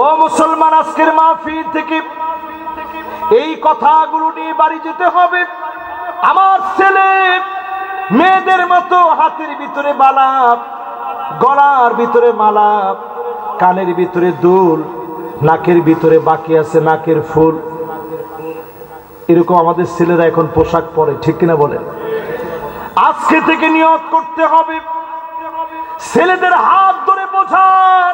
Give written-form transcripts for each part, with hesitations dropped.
ও মুসলমান, আজকের মাহফিল থেকে এই কথাগুলো নিয়ে বাড়ি যেতে হবে। আমার ছেলে মেয়েদের মতো হাতের ভিতরে মালা, গলার ভিতরে মালা, কানের ভিতরে দুল, নাকের ভিতরে বাকি আছে নাকের ফুল, এরকম আমাদের ছেলেরা এখন পোশাক পরে, ঠিক কিনা বলেন? আজকে থেকে নিয়ত করতে হবে, ছেলেদের হাত ধরে বোঝান,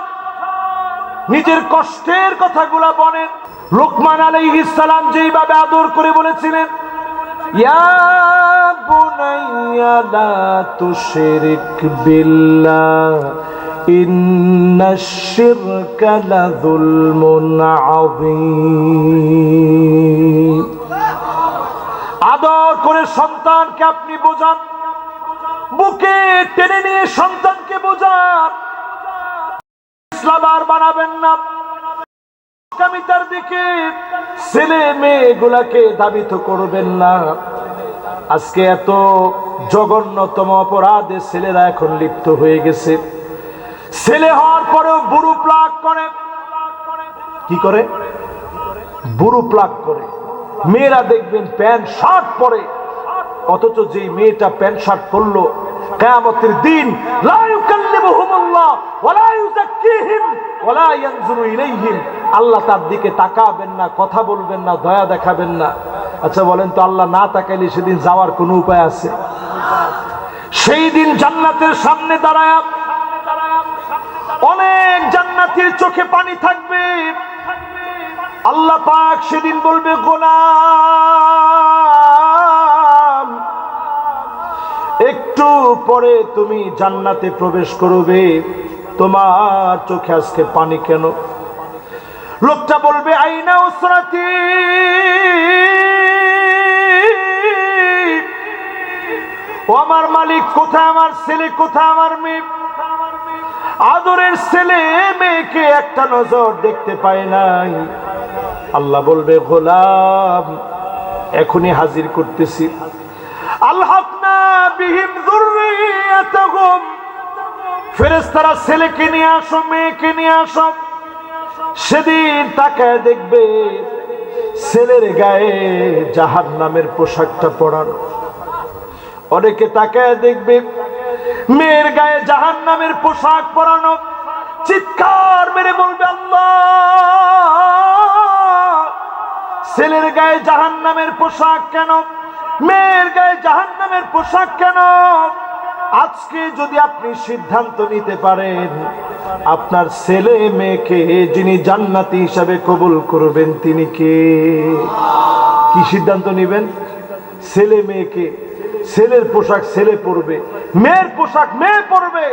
নিজের কষ্টের কথাগুলা বলেন। লোকমান আলাইহিস সালাম যেইভাবে আদর করে বলেছিলেন, ইয়া বুনাইয়া লা তুশরিক বিল্লাহ ইন্নাশ শিরকা লাযুলমুন আযীম। আদর করে সন্তানকে আপনি বোঝান, বুকে টেনে নিয়ে সন্তানকে বোঝান। ইসলাম আর বানাবেন না, কামিতার দিকে ছেলে মেয়েগুলাকে ধাবিত করবেন না। আজকে এত জঘন্যতম অপরাধে ছেলেরা এখন লিপ্ত হয়ে গেছে। ছেলে হওয়ার পরেও বুড়ো প্লাগ করে। কি করে? বুড়ো প্লাগ করে। মেয়েরা দেখবেন প্যান্ট শার্ট পরে, অথচ যেই মেয়েটা প্যান্ট শার্ট পরলো কিয়ামতের দিন লা ইউকাল্লিমুহুমুল্লাহ ওয়া লা ইউযাক্কিহিম ওয়া লা ইয়ানজুরু ইলাইহিম, আল্লাহ তার দিকে তাকাবেন না, কথা বলবেন না, দয়া দেখাবেন না। আচ্ছা বলেন তো, আল্লাহ না তাকাইলে সেদিন যাওয়ার কোনো উপায় আছে? সেই দিন জান্নাতের সামনে দাঁড়ায় অনেক জান্নাতীর চোখে পানি থাকবে। আল্লাহ পাক সেদিন বলবে, গোলাম একটু পরে তুমি জান্নাতে প্রবেশ করবে, তোমার চোখে আজকে পানি কেন? লোকটা বলবে, আইনা উসরাতি, ও আমার মালিক কোথায়, আমার ছেলে কোথায়, আমার মেয়ে? আদরের ছেলে মেয়েকে একটা নজর দেখতে পায় নাই। আল্লাহ বলবে, গোলাম এখনই হাজির করতেছি। আলহাকনা বিহিম যুররিয়াতাহুম, ফেরেশতারা ছেলেকে নিয়ে আসো, মেয়েকে নিয়ে আসো। সেদিন তাকায় দেখবে ছেলের গায়ে জাহান্নামের পোশাকটা পরানো। অনেকে তাকায় দেখবে মেয়ের গায়ে জাহান্নামের পোশাক পরানো। চিৎকার মেরে বলবে, আল্লাহ ছেলের গায়ে জাহান্নামের পোশাক কেন, মেয়ের গায়ে জাহান্নামের পোশাক কেন? আজকে যদি আপনি সিদ্ধান্ত নিতে পারেন, আপনার ছেলে মেয়েকে যিনি জান্নাতি হিসাবে কবুল করবেন তিনি কে? কি সিদ্ধান্ত নেবেন? ছেলে মেয়েকে, ছেলের পোশাক ছেলে পরবে, মেয়ের পোশাক মেয়ে পরবে।